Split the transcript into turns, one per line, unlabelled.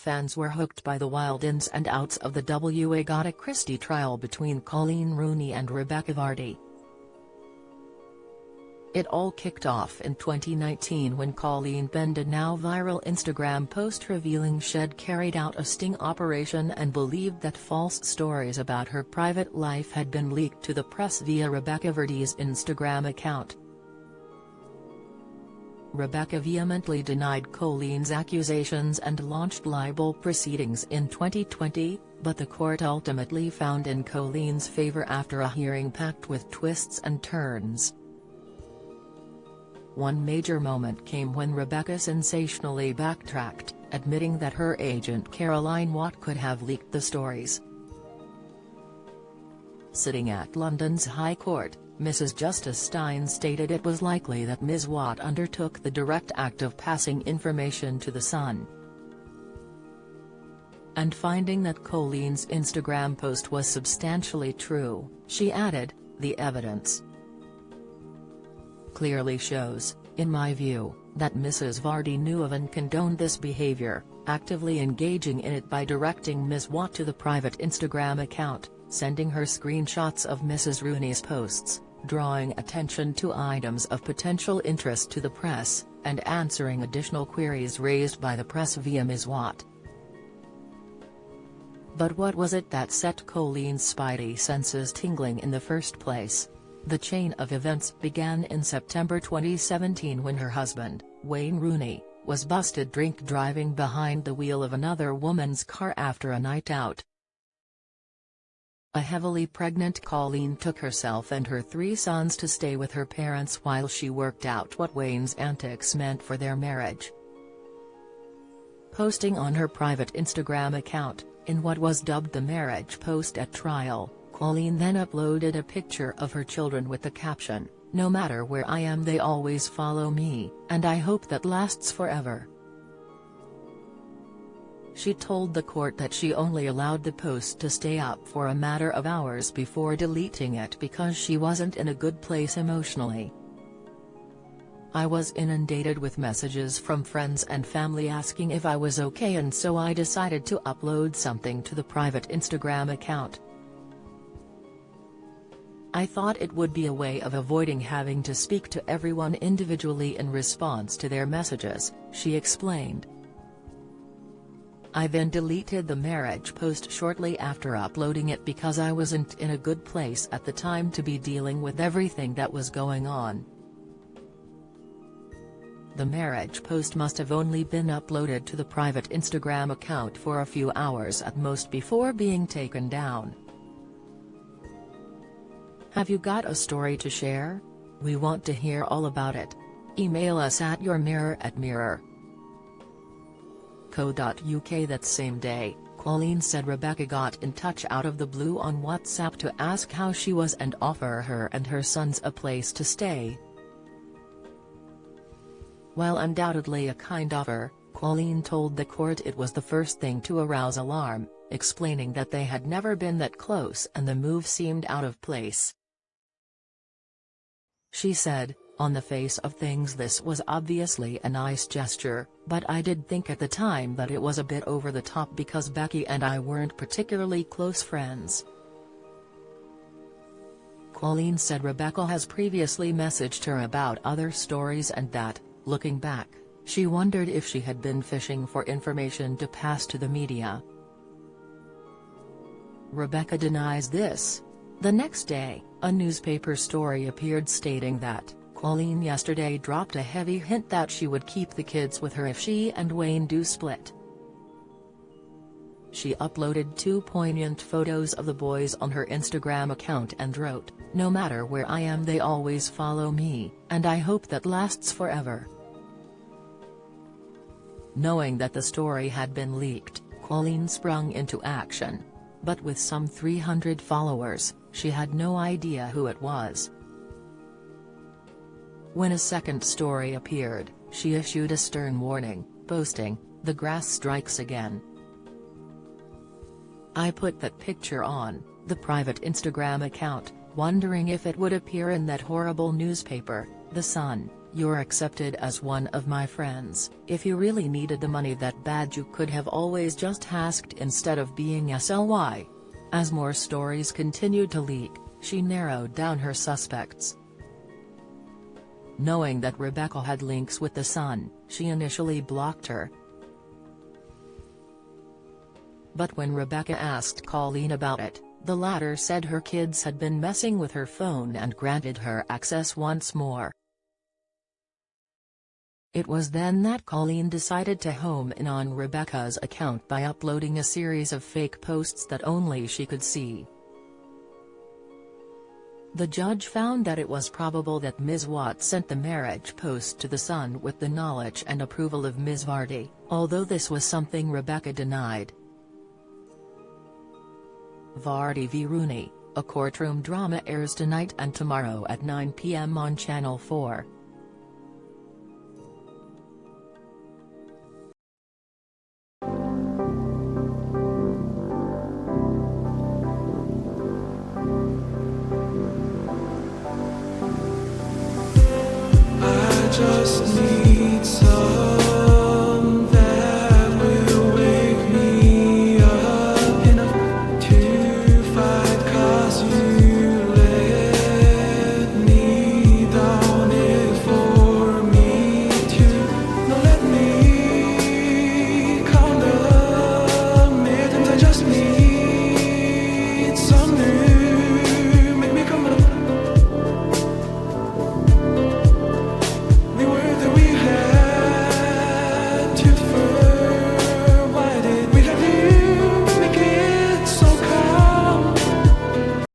fans were hooked by the wild ins and outs of the Wagatha Christie trial between Coleen Rooney and Rebekah Vardy. It all kicked off in 2019 when Coleen penned a now-viral Instagram post revealing she'd carried out a sting operation and believed that false stories about her private life had been leaked to the press via Rebekah Vardy's Instagram account. Rebekah vehemently denied Coleen's accusations and launched libel proceedings in 2020, but the court ultimately found in Coleen's favor after a hearing packed with twists and turns. One major moment came when Rebekah sensationally backtracked, admitting that her agent Caroline Watt could have leaked the stories. Sitting at London's High Court, Mrs. Justice Stein stated it was likely that Ms. Watt undertook the direct act of passing information to the Sun. And finding that Coleen's Instagram post was substantially true, she added, "The evidence clearly shows, in my view, that Mrs. Vardy knew of and condoned this behavior, actively engaging in it by directing Ms. Watt to the private Instagram account, sending her screenshots of Mrs. Rooney's posts, drawing attention to items of potential interest to the press, and answering additional queries raised by the press via Ms. Watt." But what was it that set Coleen's spidey senses tingling in the first place? The chain of events began in September 2017 when her husband, Wayne Rooney, was busted drink driving behind the wheel of another woman's car after a night out. A heavily pregnant Coleen took herself and her 3 sons to stay with her parents while she worked out what Wayne's antics meant for their marriage. Posting on her private Instagram account, in what was dubbed the marriage post at trial, Coleen then uploaded a picture of her children with the caption, "No matter where I am they always follow me, and I hope that lasts forever." She told the court that she only allowed the post to stay up for a matter of hours before deleting it because she wasn't in a good place emotionally. "I was inundated with messages from friends and family asking if I was okay, and so I decided to upload something to the private Instagram account. I thought it would be a way of avoiding having to speak to everyone individually in response to their messages," she explained. "I then deleted the marriage post shortly after uploading it because I wasn't in a good place at the time to be dealing with everything that was going on." The marriage post must have only been uploaded to the private Instagram account for a few hours at most before being taken down. Have you got a story to share? We want to hear all about it. Email us at yourmirror@mirror.co.uk. That same day, Coleen said Rebekah got in touch out of the blue on WhatsApp to ask how she was and offer her and her sons a place to stay. While undoubtedly a kind offer, Coleen told the court it was the first thing to arouse alarm, explaining that they had never been that close and the move seemed out of place. She said, "On the face of things this was obviously a nice gesture, but I did think at the time that it was a bit over the top because Becky and I weren't particularly close friends." Coleen said Rebekah has previously messaged her about other stories and that, looking back, she wondered if she had been fishing for information to pass to the media. Rebekah denies this. The next day, a newspaper story appeared stating that Coleen yesterday dropped a heavy hint that she would keep the kids with her if she and Wayne do split. She uploaded 2 poignant photos of the boys on her Instagram account and wrote, "No matter where I am they always follow me, and I hope that lasts forever." Knowing that the story had been leaked, Coleen sprung into action. But with some 300 followers, she had no idea who it was. When a second story appeared, she issued a stern warning, posting, "The grass strikes again. I put that picture on the private Instagram account, wondering if it would appear in that horrible newspaper, The Sun, "You're accepted as one of my friends. If you really needed the money that bad, you could have always just asked instead of being SLY." As more stories continued to leak, she narrowed down her suspects. Knowing that Rebekah had links with the Sun, she initially blocked her. But when Rebekah asked Coleen about it, the latter said her kids had been messing with her phone and granted her access once more. It was then that Coleen decided to home in on Rebekah's account by uploading a series of fake posts that only she could see. The judge found that it was probable that Ms. Watt sent the marriage post to the Sun with the knowledge and approval of Ms. Vardy, although this was something Rebekah denied. Vardy v. Rooney, a courtroom drama, airs tonight and tomorrow at 9 p.m. on Channel 4.
Just